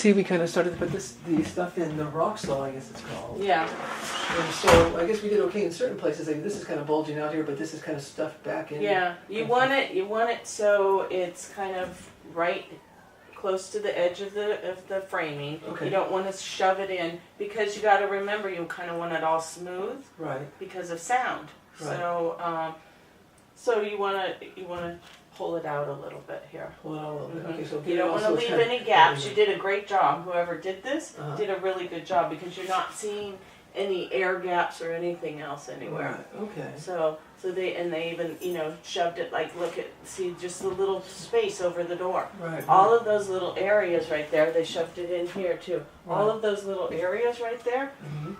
see we kind of started to put the stuff in the rock saw, I guess it's called. Yeah. And so I guess we did okay in certain places. Like this is kind of bulging out here, but this is kind of stuffed back in. Yeah, you want it so it's kind of right close to the edge of the framing. Okay. You don't want to shove it in because you got to remember you kind of want it all smooth. Right. Because of sound. Right. So you want to pull it out a little bit here. Pull it out a little bit. Okay, so you don't want to leave any gaps. You did a great job. Whoever did this did a really good job because you're not seeing any air gaps or anything else anywhere. Right. Okay. So they even shoved it see just the little space over the door. Right. All of those little areas right there, they shoved it in here too. Right. All of those little areas right there,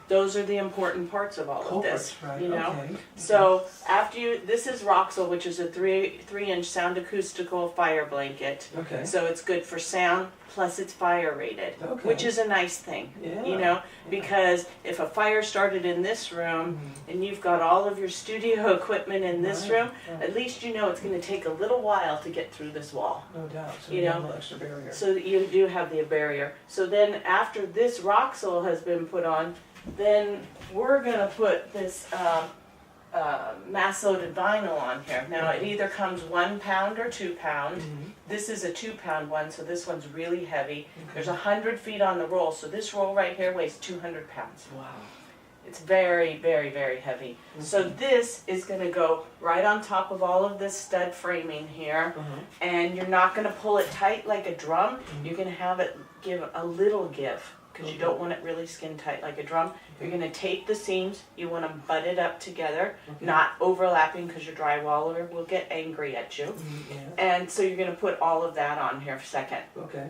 those are the important parts of all of this. Right. Okay. So after this is Roxel, which is a 3-inch sound acoustical fire blanket. Okay. So it's good for sound, plus it's fire rated, which is a nice thing. Yeah. Because if a fire started in this room and you've got all of your studio equipment in this room, at least it's going to take a little while to get through this wall. No doubt. So you have a little extra barrier. So that you do have the barrier. So then after this Roxel has been put on, then we're going to put this mass loaded vinyl on here. Now it either comes 1 pound or 2 pound. This is a 2 pound one, so this one's really heavy. There's 100 feet on the roll, so this roll right here weighs 200 pounds. Wow. It's very, very, very heavy. So this is going to go right on top of all of this stud framing here, and you're not going to pull it tight like a drum. You're going to have it give a little give because you don't want it really skin tight like a drum. You're going to tape the seams. You want to butt it up together, not overlapping because your drywaller will get angry at you. And so you're going to put all of that on here for a second. Okay.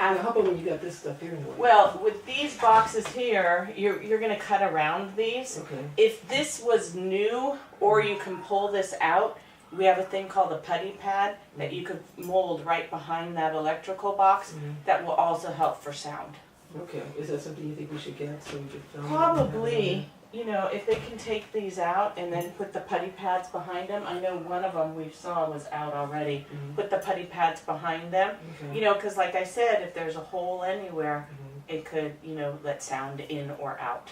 Now, how about when you got this stuff here? Well, with these boxes here, you're going to cut around these. Okay. If this was new, or you can pull this out, we have a thing called a putty pad that you could mold right behind that electrical box that will also help for sound. Okay. Is that something you think we should get so we could film? Probably. If they can take these out and then put the putty pads behind them. I know one of them we saw was out already. Put the putty pads behind them. Because like I said, if there's a hole anywhere, it could, let sound in or out.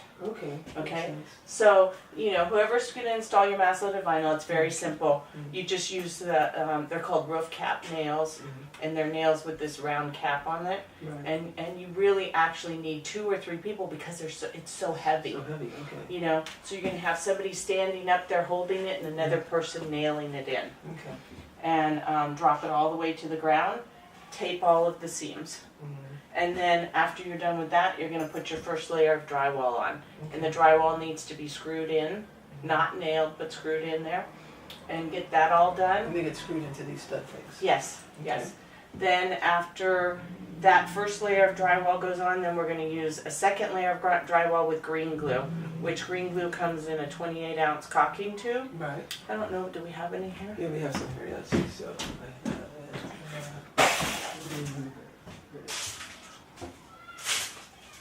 Okay. So, whoever's going to install your mass loaded vinyl, it's very simple. You just use they're called roof cap nails, and they're nails with this round cap on it. And you really actually need 2 or 3 people because it's so heavy. So heavy, okay. So you're going to have somebody standing up there holding it and another person nailing it in. Okay. And drop it all the way to the ground. Tape all of the seams. And then after you're done with that, you're going to put your first layer of drywall on. And the drywall needs to be screwed in, not nailed, but screwed in there. And get that all done. And they get screwed into these stud things. Yes, yes. Then after that first layer of drywall goes on, then we're going to use a second layer of drywall with green glue, which green glue comes in a 28-ounce caulking tube. Right. I don't know, do we have any here? Yeah, we have some here. Let's see. So,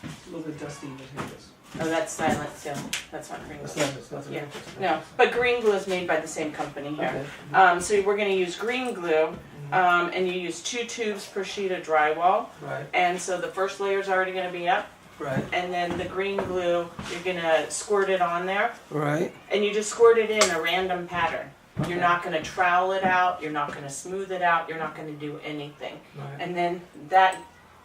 it's a little bit dusty, but here it is. Oh, that's silent still. That's not green glue. It's not Yeah. No, but green glue is made by the same company here. Okay. So we're going to use green glue, and you use 2 tubes per sheet of drywall. Right. And so the first layer is already going to be up. Right. And then the green glue, you're going to squirt it on there. Right. And you just squirt it in a random pattern. You're not going to trowel it out. You're not going to smooth it out. You're not going to do anything. Right. And then that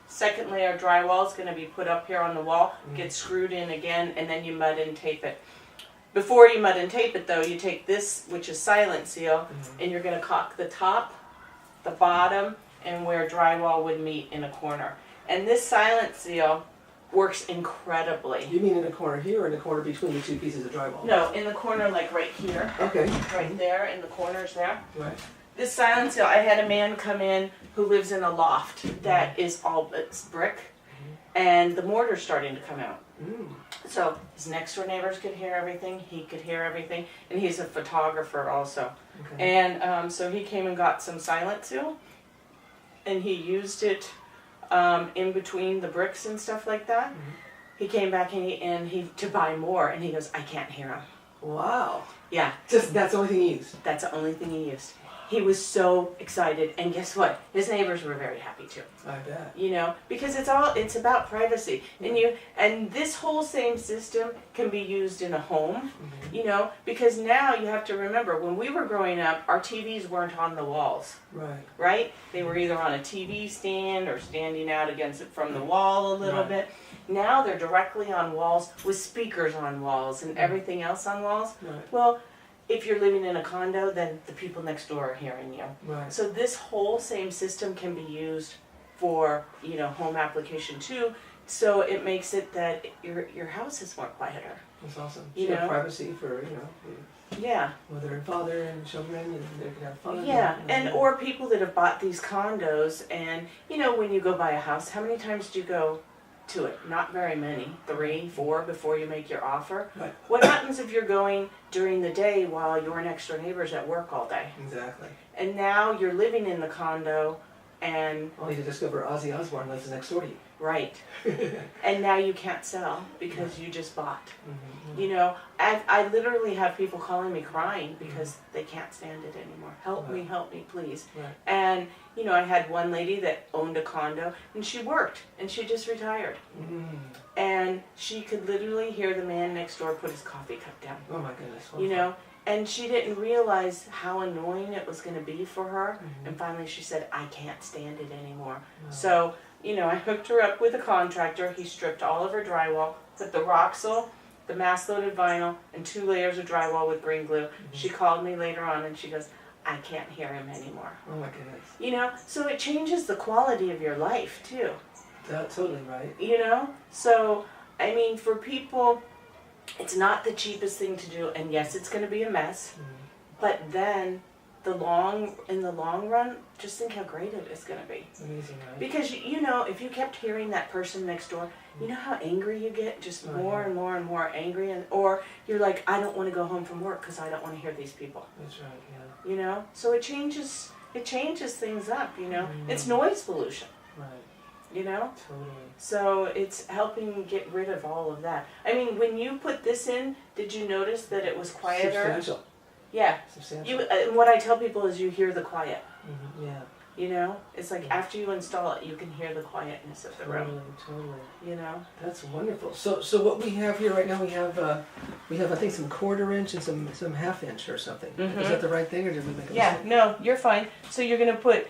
second layer of drywall is going to be put up here on the wall, get screwed in again, and then you mud and tape it. Before you mud and tape it though, you take this, which is silent seal, and you're going to caulk the top, the bottom, and where drywall would meet in a corner. And this silent seal works incredibly. You mean in the corner here or in the corner between the 2 pieces of drywall? No, in the corner like right here. Okay. Right there, in the corners there. Right. This silent seal, I had a man come in who lives in a loft that is all it's brick, and the mortar's starting to come out. So his next door neighbors could hear everything, he could hear everything, and he's a photographer also. And so he came and got some silent seal, and he used it in between the bricks and stuff like that. He came back and he to buy more, and he goes, I can't hear him. Wow. Yeah. Just that's the only thing he used. That's the only thing he used. he was so excited, and guess what? His neighbors were very happy too. I bet. You know, because it's about privacy, and this whole same system can be used in a home. You know, because now you have to remember, when we were growing up, our TVs weren't on the walls. Right. Right? They were either on a TV stand or standing out against it from the wall a little bit. Now they're directly on walls with speakers on walls and everything else on walls. Right. Well, if you're living in a condo, then the people next door are hearing you. Right. So this whole same system can be used for, you know, home application too. So it makes it that your house is more quieter. That's awesome. You You have know? privacy for, you know, Yeah. mother and father and children, and they can have fun. Yeah, and or people that have bought these condos, and you know, when you go buy a house, how many times do you go to it? Not very many, 3, 4 before you make your offer. Right. What happens if you're going during the day while your next door neighbor's at work all day? Exactly. And now you're living in the condo, and Only to discover Ozzy Osbourne lives next door to you. right, and now you can't sell because you just bought. Mm-hmm. You know, I literally have people calling me crying because they can't stand it anymore. Help me, please. Right. And, you know, I had one lady that owned a condo, and she worked, and she just retired. And she could literally hear the man next door put his coffee cup down. Oh my goodness. You know, and she didn't realize how annoying it was going to be for her. And finally she said, I can't stand it anymore. So, you know, I hooked her up with a contractor. He stripped all of her drywall, put the Roxel, the mass-loaded vinyl, and 2 layers of drywall with green glue. She called me later on and she goes, I can't hear him anymore. Oh my goodness. You know, so it changes the quality of your life too. That's totally right. You know? So, I mean, for people, it's not the cheapest thing to do, and yes, it's going to be a mess, but then in the long run, just think how great it is going to be. Amazing, right? Because, you know, if you kept hearing that person next door, you know how angry you get? Just more and more and more angry, or you're like, I don't want to go home from work because I don't want to hear these people. That's right, yeah. You know? So it changes things up, you know? It's noise pollution. Right. You know? Totally. So it's helping get rid of all of that. I mean, when you put this in, did you notice that it was quieter? Substantial. Yeah. Substantial. What I tell people is you hear the quiet. Yeah. You know? It's like after you install it, you can hear the quietness of the room. Totally. You know? That's wonderful. So what we have here right now, we have I think some 1/4 inch and some 1/2 inch or something. Is that the right thing, or did we make a mistake? No, you're fine. So you're gonna put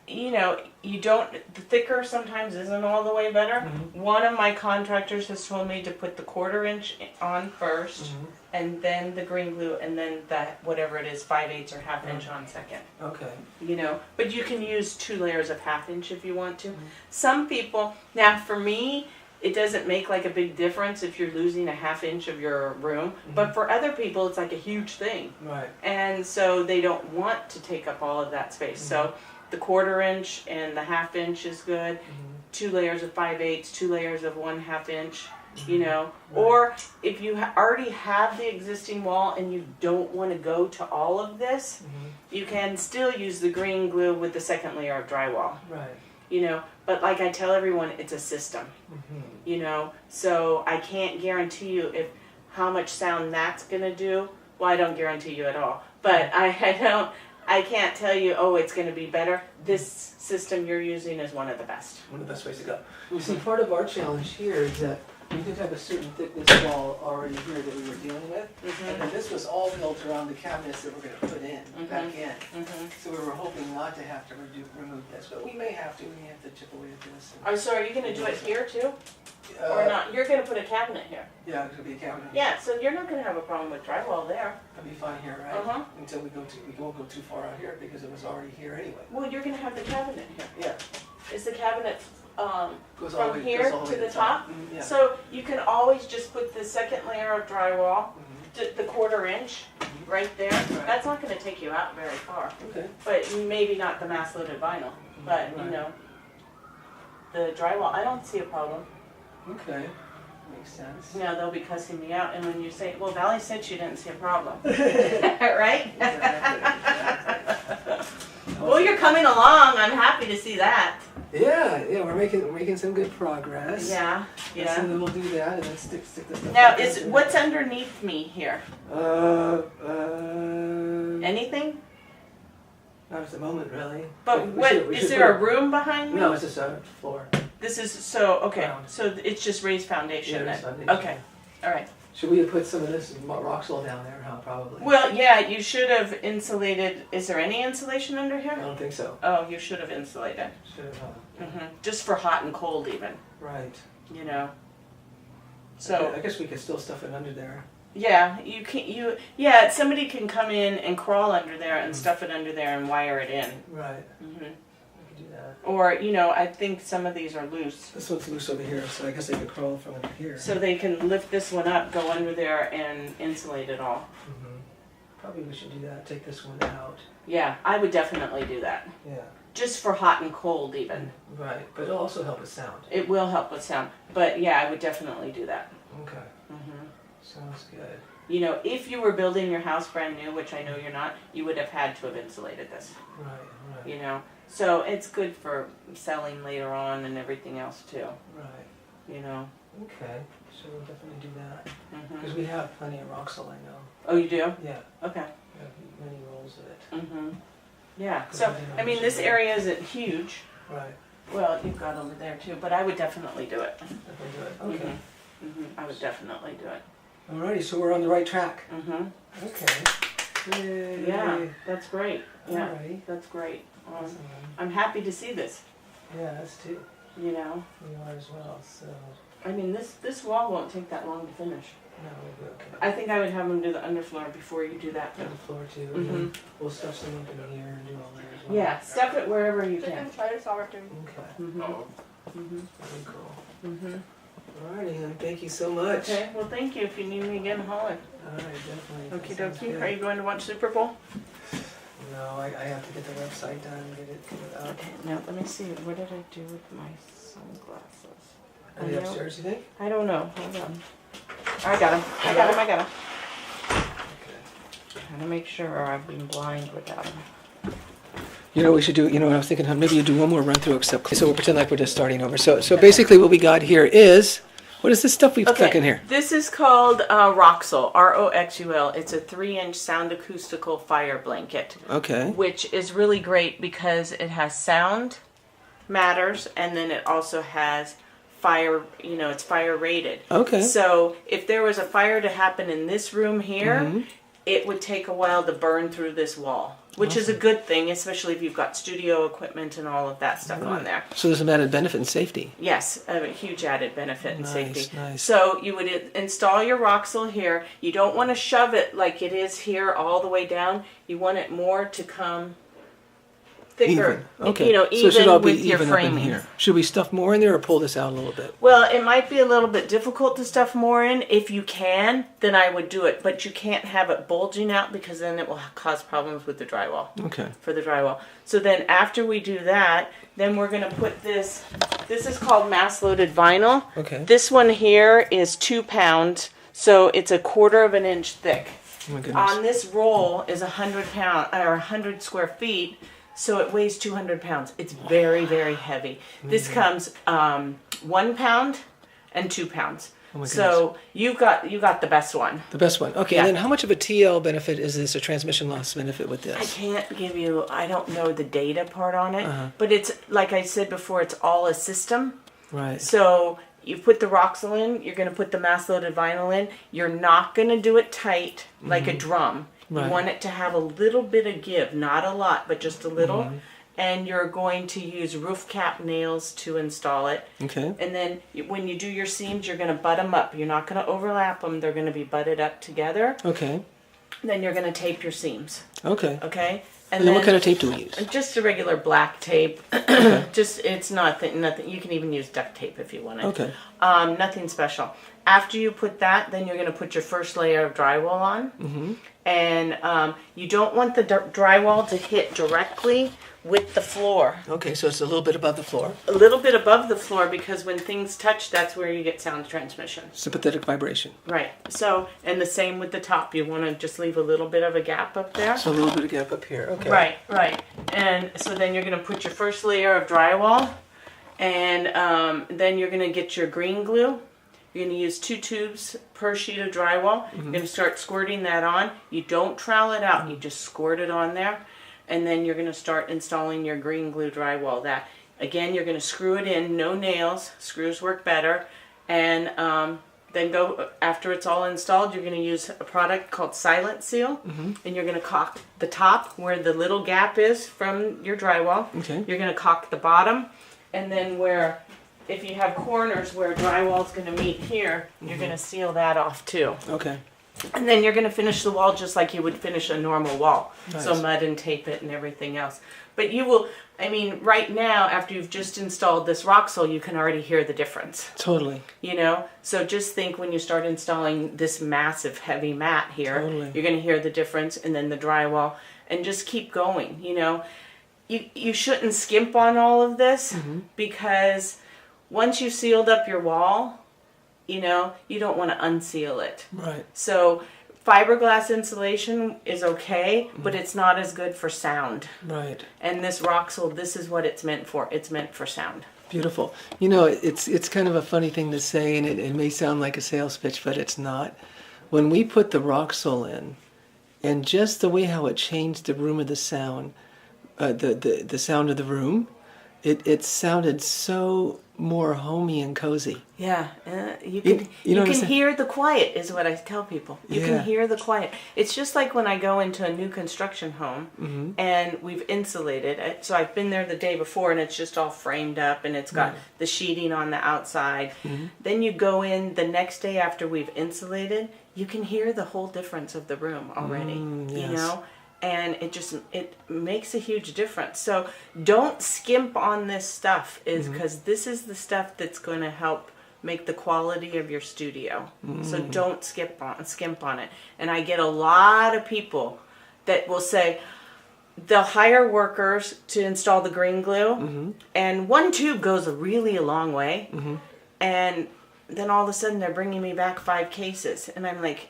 you know, the thicker sometimes isn't all the way better. One of my contractors has told me to put the 1/4 inch on first, and then the green glue, and then that, whatever it is, 5/8 or 1/2 inch on second. Okay. You know, but you can use 2 layers of 1/2 inch if you want to. Some people, now for me, it doesn't make like a big difference if you're losing a 1/2 inch of your room, but for other people it's like a huge thing. Right. And so they don't want to take up all of that space. So the 1/4 inch and the 1/2 inch is good. 2 layers of 5/8, 2 layers of 1/2 inch, you know. Or if you already have the existing wall and you don't want to go to all of this, you can still use the green glue with the second layer of drywall. Right. You know, but like I tell everyone, it's a system. You know, so I can't guarantee you how much sound that's gonna do. Well, I don't guarantee you at all, but I can't tell you, oh, it's going to be better. This system you're using is one of the best. One of the best ways to go. You see, part of our challenge here is that we did have a certain thickness wall already here that we were dealing with, and this was all built around the cabinets that we're going to put in, back in. So we were hoping not to have to remove this, but we may have to. We may have to chip away at this. Oh, so are you going to do it here too? Or not? You're going to put a cabinet here. Yeah, it's going to be a cabinet. Yeah, so you're not going to have a problem with drywall there. It'll be fine here, right? Until we won't go too far out here because it was already here anyway. Well, you're going to have the cabinet here. Yeah. Is the cabinet Goes all from the way- here goes all the to way the top? Yeah. So you can always just put the second layer of drywall, the 1/4 inch, right there. That's not going to take you out very far. Okay. But maybe not the mass-loaded vinyl. But, you know, the drywall, I don't see a problem. Okay. Makes sense. You know, they'll be cussing me out, and when you say, well, Valley said she didn't see a problem. Right? Well, you're coming along. I'm happy to see that. Yeah, we're making some good progress. Yeah. So then we'll do that and then stick this stuff. Now, back in. what's underneath me here? Anything? Not at the moment, really. But We what, should- we is should there a put room behind me? No, it's just a floor. This is, so, okay, Ground. so it's just raised foundation Yeah, then? raised foundation. Okay, all right. Should we have put some of this rock salt down there? Huh, probably. Well, yeah, you should have insulated, is there any insulation under I here? don't think so. Oh, you should have insulated. Should have. Just for hot and cold even, Right. you know? So, I guess we could still stuff it under there. yeah, yeah, somebody can come in and crawl under there and stuff it under there and wire it in. Right. hmm We could do that. Or, you know, I think some of these are loose. This one's loose over here, so I guess they could crawl from under here. So they can lift this one up, go under there and insulate it all. Probably we should do that. Take this one out. Yeah, I would definitely do that. Yeah. Just for hot and cold even. Right. But it'll also help with sound. It will help with sound. But yeah, I would definitely do that. Okay. Sounds good. You know, if you were building your house brand new, which I know you're not, you would have had to have insulated this. Right. Right. You know, so it's good for selling later on and everything else too. Right. You know. Okay. So we'll definitely do that Mhm. because we have plenty of rock salt. I know. Oh, you do? Yeah. Okay. We have many rolls of it. Mhm. Yeah. So I mean, this area isn't huge. Right. Well, you've got over there too, but I would definitely do it. Definitely do it. Okay. I would definitely do it. Alrighty. So we're on the right track. Okay. Yay. Yeah, that's great. Yeah, Alright. that's great. Awesome. I'm happy to see this. Yeah, us too. You know, We are as well. So I mean, this wall won't take that long to finish. no, we'll be okay. I think I would have them do the underfloor before you do that. On the floor too. And then we'll stuff some up in here and do all that as well. Yeah, stuff it wherever you can. Okay. Mhm. Very cool. Alrighty, then. Thank you so much. Okay. Well, thank you. If you need me again, holler. Alright, definitely. Okie That sounds dokie. good. Are you going to watch Super Bowl? No, I have to get the website done and get it up. Now let me see. What did I do with my sunglasses? Are they upstairs, you think? I don't know. Hold on. I got them. I got them. I got them. Okay. Trying to make sure I've been blind without them. You know what we should do? You know what I was thinking? Maybe you do one more run through, except so we'll pretend like we're just starting over. So basically, what we got here is what is this stuff we've stuck in here? This is called Roxul, R-O-X-U-L. It's a 3-inch sound acoustical fire blanket, Okay. which is really great because it has sound matters, and then it also has fire, you know, it's fire rated. Okay. So if there was a fire to happen in this room here, it would take a while to burn through this wall, which is a good thing, especially if you've got studio equipment and all of that stuff on there. So there's some added benefit and safety. Yes, a huge added benefit and Nice, safety. nice. So you would install your Roxul here. You don't want to shove it like it is here all the way down. You want it more to come thicker, Even. Okay. you know, so it should even all be with your even up in framing. here. Should we stuff more in there or pull this out a little bit? Well, it might be a little bit difficult to stuff more in. If you can, then I would do it. But you can't have it bulging out because then it will cause problems with the drywall. Okay. For the drywall. So then after we do that, then we're going to put this is called mass loaded vinyl. Okay. This one here is 2 pounds, so it's a 1/4 inch thick. Oh my goodness. On this roll is 100 square feet, so it weighs 200 pounds. It's very, very heavy. This comes 1 pound and 2 pounds. Oh my So you got the best one. The best one. Okay, Yeah. and then how much of a TL benefit is this, a transmission loss benefit with I this? can't give you, I don't know the data part on it, Uh-huh. but it's, like I said before, it's all a system. Right. So you put the Roxul in, you're going to put the mass loaded vinyl in. You're not going to do it tight like a drum. Right. You want it to have a little bit of give, not a lot, but just a little. And you're going to use roof cap nails to install it. Okay. And then when you do your seams, you're going to butt them up. You're not going to overlap them. They're going to be butted up together. Okay. Then you're going to tape your seams. Okay. Okay? And then what kind of tape do we use? Just a regular black tape. Just, it's nothing. You can even use duct tape if you want it. Okay. Nothing special. After you put that, then you're going to put your first layer of drywall on. And you don't want the drywall to hit directly with the floor. Okay, so it's a little bit above the floor. A little bit above the floor, because when things touch, that's where you get sound transmission. Sympathetic vibration. Right. So, and the same with the top. You want to just leave a little bit of a gap up there. So a little bit of gap up here. Okay. Right. And so then you're going to put your first layer of drywall, and then you're going to get your green glue. You're going to use 2 tubes per sheet of drywall. You're going to start squirting that on. You don't trowel it out. You just squirt it on there. and then you're going to start installing your green glue drywall. That, again, you're going to screw it in, no nails, screws work better, and then go, after it's all installed, you're going to use a product called Silent Seal, and you're going to caulk the top where the little gap is from your drywall. Okay. You're going to caulk the bottom, and then where, if you have corners where drywall's going to meet here, you're going to seal that off too. Okay. And then you're going to finish the wall just like you would finish a normal wall. Nice. So mud and tape it and everything else. But you will, I mean, right now, after you've just installed this Roxol, you can already hear the difference. Totally. You know? So just think when you start installing this massive heavy mat here, Totally. you're going to hear the difference, and then the drywall, and just keep going, you know? You shouldn't skimp on all of this, because once you've sealed up your wall, you know, you don't want to unseal it. Right. So fiberglass insulation is okay, but it's not as good for sound. Right. And this Roxol, this is what it's meant for. It's meant for sound. Beautiful. You know, it's kind of a funny thing to say, and it may sound like a sales pitch, but it's not. When we put the Roxol in, and just the way how it changed the room of the sound, the sound of the room, it sounded so more homey and cozy. Yeah, you can hear the quiet is what I tell people. You can hear the quiet. It's just like when I go into a new construction home and we've insulated it. So I've been there the day before and it's just all framed up and it's got the sheeting on the outside. Then you go in the next day after we've insulated, you can hear the whole difference of the room already. You know? And it makes a huge difference. So don't skimp on this stuff, because this is the stuff that's going to help make the quality of your studio. So don't skimp on it. And I get a lot of people that will say they'll hire workers to install the green glue, and one tube goes really a long way, and then all of a sudden they're bringing me back 5 cases, and I'm like,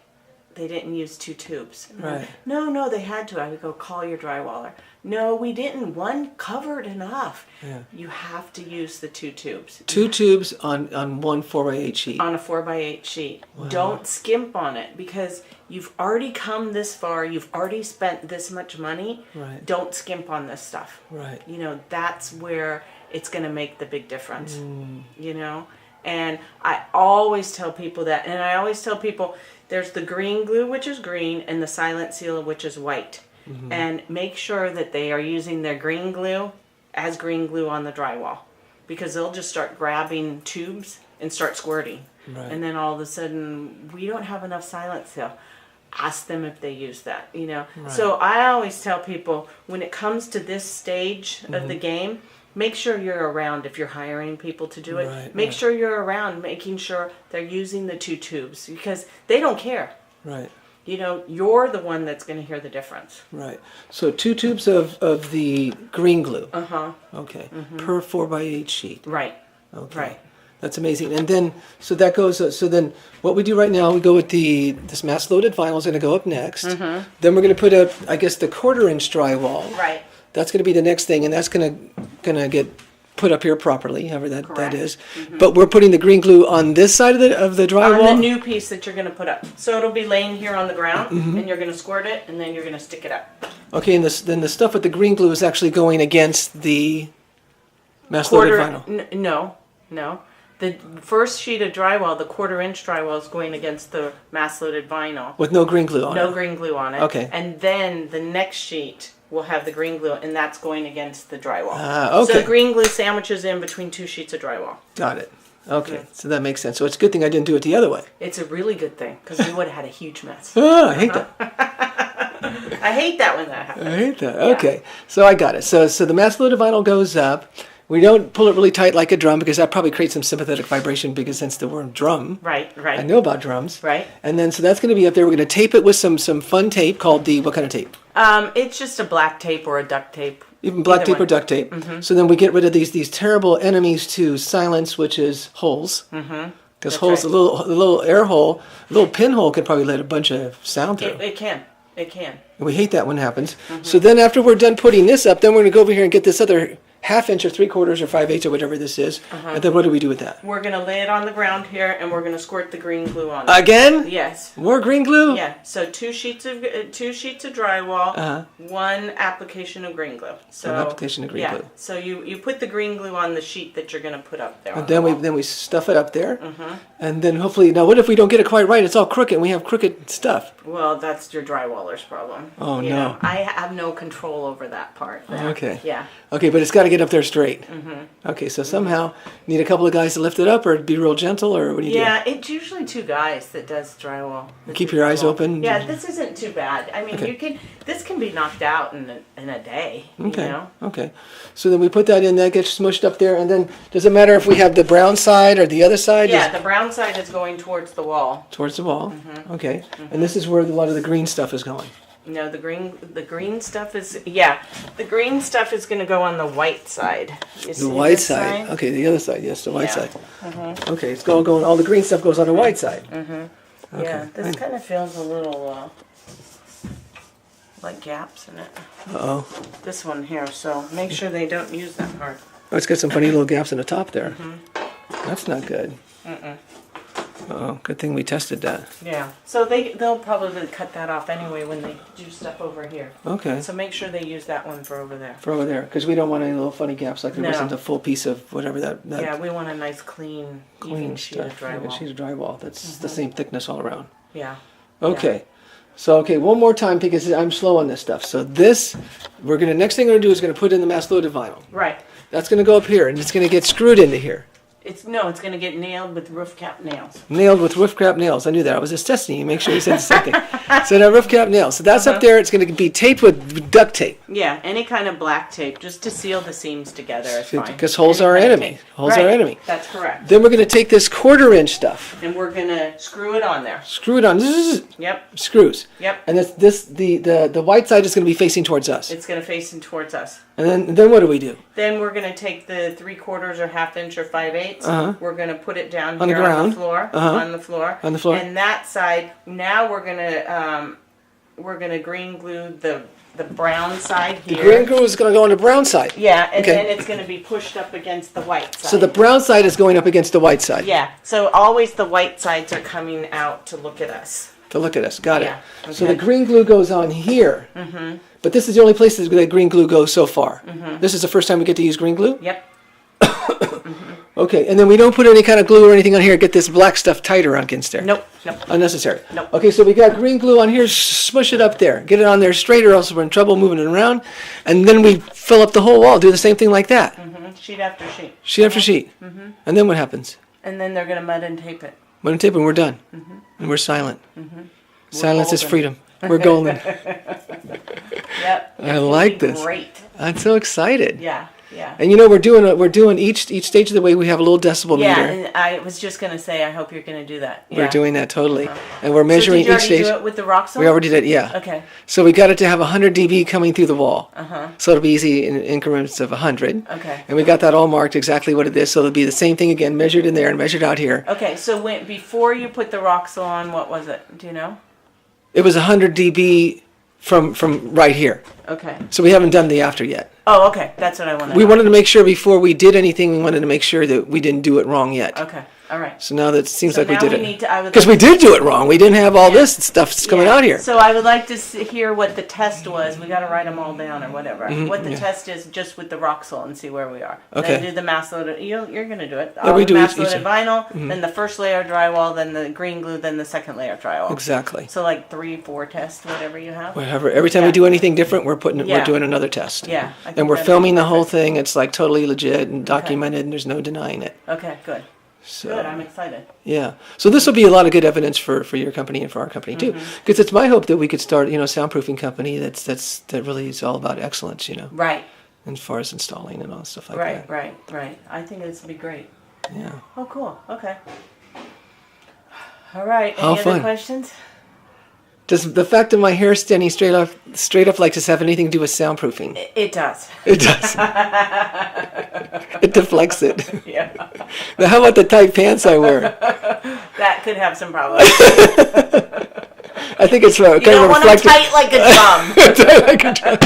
they didn't use 2 tubes. Right. No, they had to. I would go, call your drywaller. No, we didn't. 1 covered enough. Yeah. You have to use the 2 tubes. 2 tubes on one 4x8 sheet. On a 4x8 sheet. Wow. Don't skimp on it, because you've already come this far. You've already spent this much money. Right. Don't skimp on this stuff. Right. You know, that's where it's going to make the big difference. You know? And I always tell people that. And I always tell people, there's the green glue, which is green, and the Silent Seal, which is white. And make sure that they are using their green glue as green glue on the drywall, because they'll just start grabbing tubes and start squirting. Right. And then all of a sudden, we don't have enough Silent Seal. Ask them if they use that, you know. Right. So I always tell people, when it comes to this stage of the game, make sure you're around if you're hiring people to do it. Right, Make right. sure you're around, making sure they're using the 2 tubes, because they don't care. Right. You know, you're the one that's going to hear the difference. Right. So 2 tubes of the green glue. Okay. Per 4x8 sheet. Right. Okay. Right. That's amazing. And then, so that goes, so then what we do right now, we go with this mass loaded vinyl is going to go up next. Then we're going to put up, I guess, the 1/4 inch drywall. Right. That's going to be the next thing, and that's going to get put up here properly, however that Correct. is. But we're putting the green glue on this side of the drywall. On the new piece that you're going to put up. So it'll be laying here on the ground, and you're going to squirt it, and then you're going to stick it up. Okay, and then the stuff with the green glue is actually going against the mass loaded vinyl. No. The first sheet of drywall, the 1/4 inch drywall, is going against the mass loaded vinyl. With no green glue on it. No green glue on it. Okay. And then the next sheet will have the green glue, and that's going against the drywall. Okay. So the green glue sandwiches in between 2 sheets of drywall. Got it. Okay, so that makes sense. So it's a good thing I didn't do it the other way. It's a really good thing, because we would have had a huge mess. I hate that. I hate that when that happens. I hate that. Okay, so I got it. So the mass loaded vinyl goes up. We don't pull it really tight like a drum, because that probably creates some sympathetic vibration, because since the word drum, Right. I know about drums. Right. And then so that's going to be up there. We're going to tape it with some fun tape called what kind of tape? It's just a black tape or a duct tape. Even black Either tape or one. duct tape. So then we get rid of these terrible enemies to silence, which is holes. Because That's holes, right. a little air hole, a little pinhole could probably let a bunch of sound through. It can. And we hate that when it happens. So then after we're done putting this up, then we're going to go over here and get this other 1/2 inch or 3/4 or 5/8 or whatever this is. And then what do we do with that? We're gonna lay it on the ground here, and we're gonna squirt the green glue on it. Again? Yes. More green glue? Yeah. So 2 sheets of drywall, 1 application of green glue. So 1 application of green glue. So you put the green glue on the sheet that you're gonna put up there. And then we stuff it up there. And then hopefully, now what if we don't get it quite right? It's all crooked and we have crooked stuff. Well, that's your drywaller's problem. Oh, you no. know, I have no control over that part there. Okay. Yeah. Okay, but it's got to get up there straight. Okay, so somehow need a couple of guys to lift it up, or be real gentle, or what do you do? Yeah, it's usually 2 guys that does drywall. Keep your eyes open. Yeah, this isn't too bad. I mean, this can be knocked out in a day. Okay. You know? Okay. So then we put that in, that gets smushed up there, and then does it matter if we have the brown side or the other side? Yeah, the brown side is going towards the wall. Towards the wall. Okay. And this is where a lot of the green stuff is going. No, the green stuff is the green stuff is going to go on the white side. You see The white this side. Okay, the other side. Yes, the white Yeah. side. Okay, it's going. All the green stuff goes on the white side. Okay. Yeah, this kind of feels a little like gaps in it. Uh-oh. This one here, so make sure they don't use that part. Oh, it's got some funny little gaps in the top there. That's not good. Uh-oh, good thing we tested that. Yeah, so they'll probably cut that off anyway when they do stuff over here. Okay. So make sure they use that one for over there. For over there, because we don't want any little funny gaps like there No. wasn't a full piece of whatever that Yeah, we want a nice clean even sheet of stuff. Like a drywall. sheet of drywall that's the same thickness all around. Yeah. Okay. So, okay, one more time because I'm slow on this stuff. So this, next thing we're going to do is going to put in the mass loaded vinyl. Right. That's going to go up here and it's going to get screwed into here. It's going to get nailed with roof cap nails. Nailed with roof cap nails. I knew that. I was just testing you. Make sure you said the same thing. So that roof cap nails. So that's up there. It's going to be taped with duct tape. Yeah, any kind of black tape just to seal the seams together is fine. Because holes are our enemy. Holes are our enemy. That's correct. Then we're going to take this 1/4 inch stuff. And we're going to screw it on there. Screw it on. Yep. Screws. Yep. And the white side is going to be facing towards us. It's going to face in towards us. And then what do we do? Then we're going to take the 3/4 or 1/2 inch or 5/8. We're going to put it down On the here on ground. the floor. On the floor. And that side, now we're going to green glue the brown side here. The green glue is going to go on the brown side. Yeah, and Okay. then it's going to be pushed up against the white side. So the brown side is going up against the white side. Yeah, so always the white sides are coming out to look at us. To look at us. Got it. Yeah, So okay. the green glue goes on here. But this is the only place that green glue goes so far. This is the first time we get to use green glue? Yep. Okay, and then we don't put any kind of glue or anything on here. Get this black stuff tighter against there. Nope. Unnecessary. Nope. Okay, so we got green glue on here. Smush it up there. Get it on there straight, or else we're in trouble moving it around. And then we fill up the whole wall. Do the same thing like that. Sheet after sheet. Sheet after sheet. And then what happens? And then they're going to mud and tape it. Mud and tape, and we're done. And we're silent. Silence is golden. freedom. We're golden. Yep. I like this. Great. I'm so excited. Yeah. Yeah. And we're doing each stage of the way we have a little decibel Yeah, meter. and I was just going to say, I hope you're going to do that. We're Yeah. doing that totally, and we're measuring so did you each already stage. do it with the Roxol? We already did, yeah. Okay. So we got it to have 100 dB coming through the wall. So it'll be easy in increments of 100. Okay. And we got that all marked exactly what it is. So it'll be the same thing again, measured in there and measured out here. Okay, so before you put the Roxol on, what was it? Do you know? It was 100 dB from right here. Okay. So we haven't done the after yet. Oh, okay. That's what I wanted. We wanted to make sure before we did anything, we wanted to make sure that we didn't do it wrong yet. Okay. All right. So now that it seems So like we now did we it. need to- I would Because like we did do it wrong. We didn't have all this stuff coming Yeah. out here. So I would like to hear what the test was. We got to write them all down or whatever. What the test is just with the Roxol and see where we are. Okay. Then do the mass loaded. You're going to do it. Yeah, we do mass each- loaded vinyl, Mm-hmm. then the first layer drywall, then the green glue, then the second layer drywall. Exactly. So like 3-4 tests, whatever you have. Whatever. Every time we Yeah. do anything different, we're Yeah. doing another test. Yeah. I think And we're that'd filming be the whole perfect. thing. It's like totally legit and documented, and there's no denying it. Okay. Good. So Good. I'm excited. yeah. So this will be a lot of good evidence for your company and for our company too, because it's my hope that we could start soundproofing company that really is all about excellence, Right. as far as installing and all stuff like Right. that. Right. I think this would be great. Yeah. Oh, cool. Okay. All right. How Any other fun. questions? Does the fact that my hair is standing straight up like this have anything to do with soundproofing? It does. It does. It deflects it. Yeah. Now, how about the tight pants I wear? That could have some problems. I think it's You kind don't of want them reflective. tight like a drum. Like a drum.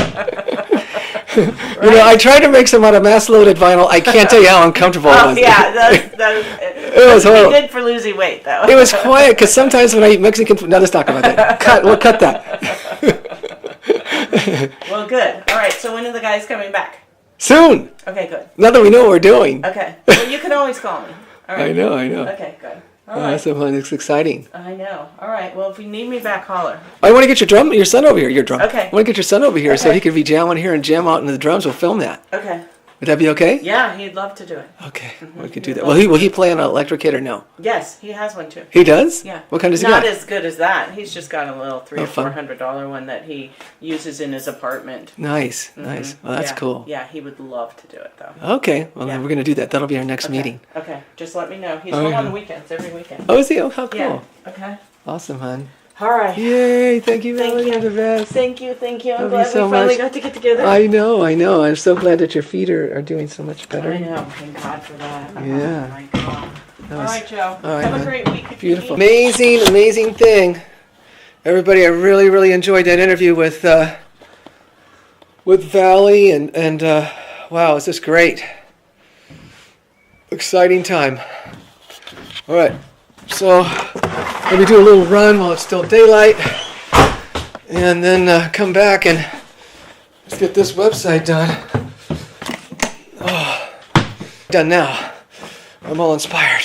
You know, I tried to make some out of mass-loaded vinyl. I can't tell you how uncomfortable it Oh was. yeah, It was horrible. good for losing weight though. It was quiet because sometimes when I eat Mexican food, now let's talk about that. We'll cut that. Well, good. All right. So when are the guys coming back? Soon. Okay, good. Now that we know what we're doing. Okay. Well, you can always call me. All right. I know. Okay, good. All Oh, right. that's so fun. It's exciting. I know. All right. Well, if you need me back, holler. I want to get your son over here. Your drum. Okay. I want to get your son over here so Okay. he could be jamming here and jam out into the drums. We'll film that. Okay. Would that be okay? Yeah, he'd love to do it. Okay, we can do that. Will he play on an electric kit or no? Yes, he has one too. He does? Yeah. What kind does he Not got? as good as that. He's just got a little $300 or fun. $400 one that he uses in his apartment. Nice, nice. Well, that's Yeah. cool. Yeah, he would love to do it though. Okay, well, Yeah. then we're going to do that. That'll be our next Okay. meeting. Okay, just let me know. He's Oh, home yeah. on the weekends, every weekend. Oh, is he? Oh, how cool. Yeah. Okay. Awesome, hon. All right. Yay, thank you, Thank Melanie. you. You're the best. Thank you. I'm Love you glad so we finally much. got to get together. I know. I'm so glad that your feet are doing so much better. I know. Thank God for that. Yeah. Oh my God. That All was right, Joe. all right, Have hon. a great week. Beautiful. Amazing thing. Everybody, I really enjoyed that interview with Valley and wow, it's just great. Exciting time. All right, so let me do a little run while it's still daylight, and then come back and let's get this website done. Oh, done now. I'm all inspired.